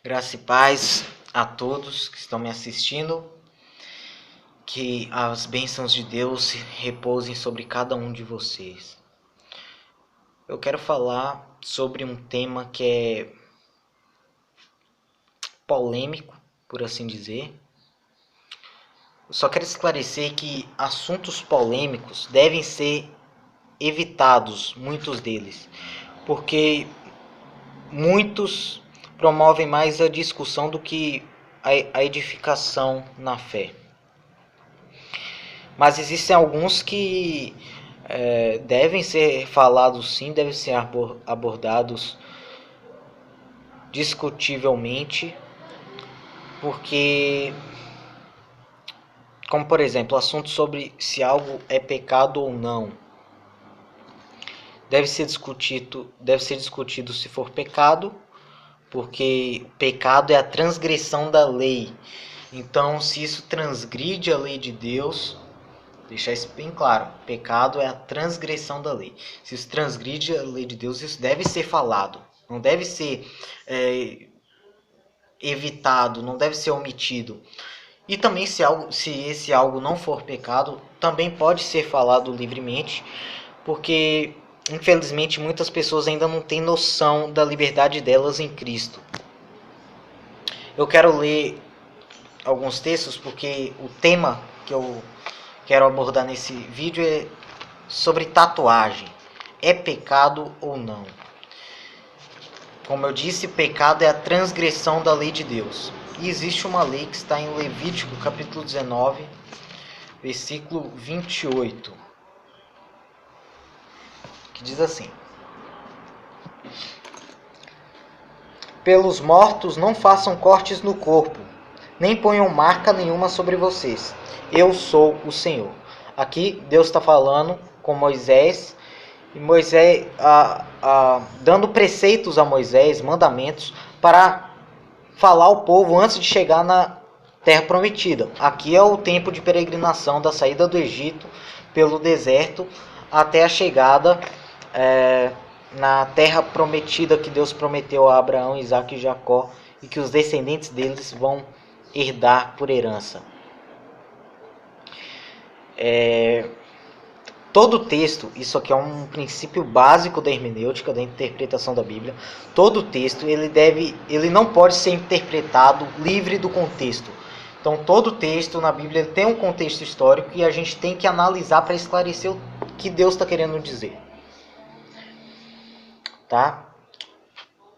Graça e paz a todos que estão me assistindo. Que as bênçãos de Deus repousem sobre cada um de vocês. Eu quero falar sobre um tema que é polêmico, por assim dizer. Eu só quero esclarecer que assuntos polêmicos devem ser evitados, muitos deles, porque muitos promovem mais a discussão do que a edificação na fé. Mas existem alguns que devem ser falados sim, devem ser abordados discutivelmente, porque, como por exemplo, assuntos sobre se algo é pecado ou não, deve ser discutido se for pecado, porque o pecado é a transgressão da lei. Então, se isso transgride a lei de Deus, deixar isso bem claro, pecado é a transgressão da lei. Se isso transgride a lei de Deus, isso deve ser falado, não deve ser evitado, não deve ser omitido. E também se esse algo não for pecado, também pode ser falado livremente, porque infelizmente muitas pessoas ainda não têm noção da liberdade delas em Cristo. Eu quero ler alguns textos porque o tema que eu quero abordar nesse vídeo é sobre tatuagem. É pecado ou não? Como eu disse, pecado é a transgressão da lei de Deus. E existe uma lei que está em Levítico, capítulo 19, versículo 28, que diz assim: pelos mortos não façam cortes no corpo, nem ponham marca nenhuma sobre vocês. Eu sou o Senhor. Aqui Deus está falando com Moisés, e Moisés dando preceitos a Moisés, mandamentos, para falar ao povo antes de chegar na terra prometida. Aqui é o tempo de peregrinação da saída do Egito pelo deserto até a chegada na terra prometida que Deus prometeu a Abraão, Isaque e Jacó, e que os descendentes deles vão herdar por herança. Todo texto, isso aqui é um princípio básico da hermenêutica, da interpretação da Bíblia. Todo texto ele não pode ser interpretado livre do contexto. Então todo texto na Bíblia ele tem um contexto histórico e a gente tem que analisar para esclarecer o que Deus está querendo dizer. Tá?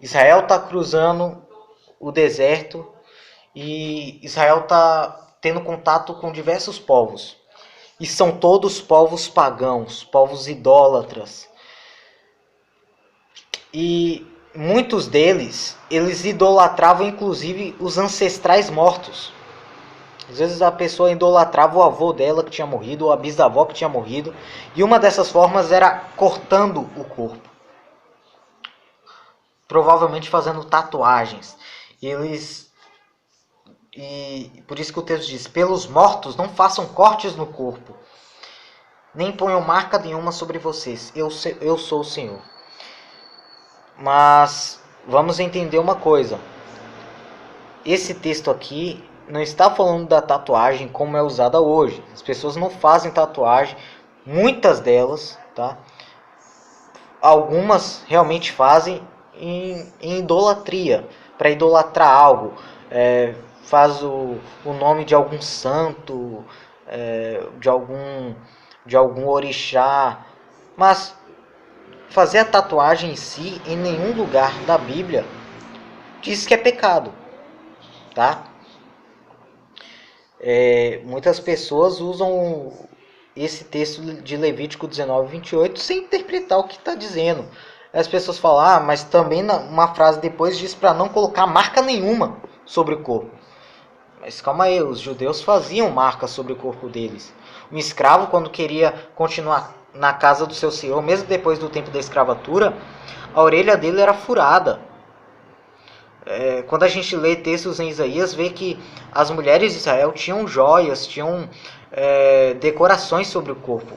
Israel está cruzando o deserto e Israel está tendo contato com diversos povos. E são todos povos pagãos, povos idólatras. E muitos deles, eles idolatravam inclusive os ancestrais mortos. Às vezes a pessoa idolatrava o avô dela que tinha morrido, ou a bisavó que tinha morrido. E uma dessas formas era cortando o corpo. Provavelmente fazendo tatuagens. E por isso que o texto diz: pelos mortos não façam cortes no corpo, nem ponham marca nenhuma sobre vocês. Eu sou o Senhor. Mas vamos entender uma coisa. Esse texto aqui não está falando da tatuagem como é usada hoje. As pessoas não fazem tatuagem, muitas delas, tá? Algumas realmente fazem em idolatria, para idolatrar algo. Faz o nome de algum santo, de algum orixá. Mas fazer a tatuagem em si, em nenhum lugar da Bíblia, diz que é pecado. Tá? Muitas pessoas usam esse texto de Levítico 19, 28 sem interpretar o que está dizendo. As pessoas falam, mas também uma frase depois diz para não colocar marca nenhuma sobre o corpo. Mas calma aí, os judeus faziam marcas sobre o corpo deles. Um escravo, quando queria continuar na casa do seu senhor, mesmo depois do tempo da escravatura, a orelha dele era furada. Quando a gente lê textos em Isaías, vê que as mulheres de Israel tinham joias, tinham decorações sobre o corpo.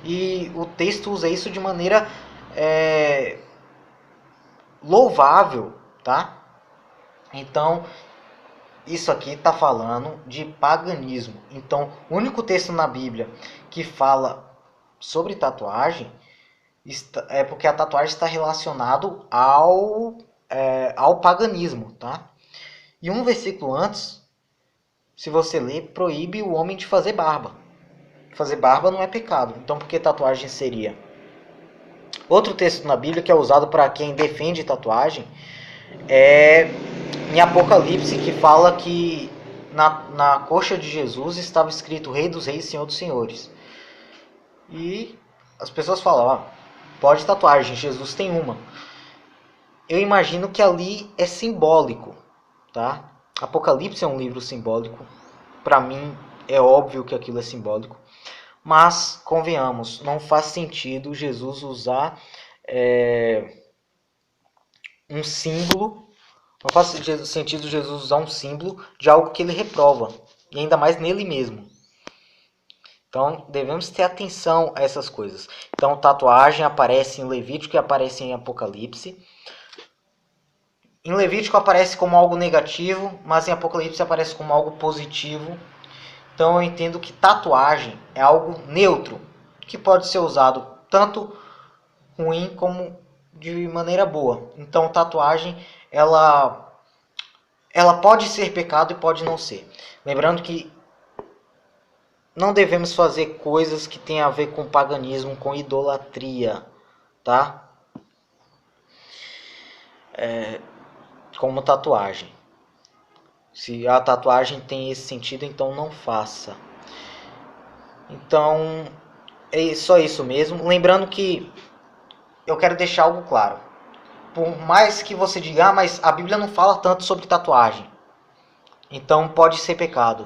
E o texto usa isso de maneira louvável, tá? Então, isso aqui está falando de paganismo. Então, o único texto na Bíblia que fala sobre tatuagem é porque a tatuagem está relacionado ao paganismo, tá? E um versículo antes, se você ler, proíbe o homem de fazer barba. Fazer barba não é pecado. Então, por que tatuagem seria? Outro texto na Bíblia que é usado para quem defende tatuagem é em Apocalipse, que fala que na coxa de Jesus estava escrito Rei dos Reis, Senhor dos Senhores. E as pessoas falam, ó, pode tatuagem, Jesus tem uma. Eu imagino que ali é simbólico, tá? Apocalipse é um livro simbólico. Para mim é óbvio que aquilo é simbólico. Mas, convenhamos, não faz sentido Jesus usar um símbolo. Não faz sentido Jesus usar um símbolo de algo que ele reprova. E ainda mais nele mesmo. Então, devemos ter atenção a essas coisas. Então, tatuagem aparece em Levítico e aparece em Apocalipse. Em Levítico aparece como algo negativo, mas em Apocalipse aparece como algo positivo. Então, eu entendo que tatuagem é algo neutro, que pode ser usado tanto ruim como de maneira boa. Então, tatuagem, ela pode ser pecado e pode não ser. Lembrando que não devemos fazer coisas que tenham a ver com paganismo, com idolatria, tá? Como tatuagem. Se a tatuagem tem esse sentido, então não faça. Então, é só isso mesmo. Lembrando que eu quero deixar algo claro. Por mais que você diga, mas a Bíblia não fala tanto sobre tatuagem. Então pode ser pecado.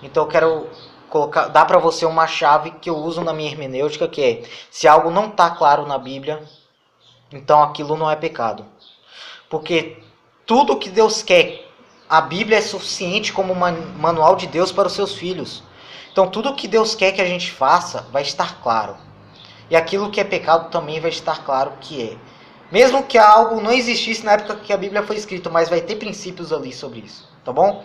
Então eu quero dar para você uma chave que eu uso na minha hermenêutica, que é: se algo não está claro na Bíblia, então aquilo não é pecado. Porque tudo que Deus quer, a Bíblia é suficiente como manual de Deus para os seus filhos. Então tudo que Deus quer que a gente faça vai estar claro. E aquilo que é pecado também vai estar claro que é. Mesmo que algo não existisse na época que a Bíblia foi escrita, mas vai ter princípios ali sobre isso, tá bom?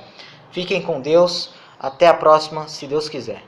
Fiquem com Deus, até a próxima, se Deus quiser.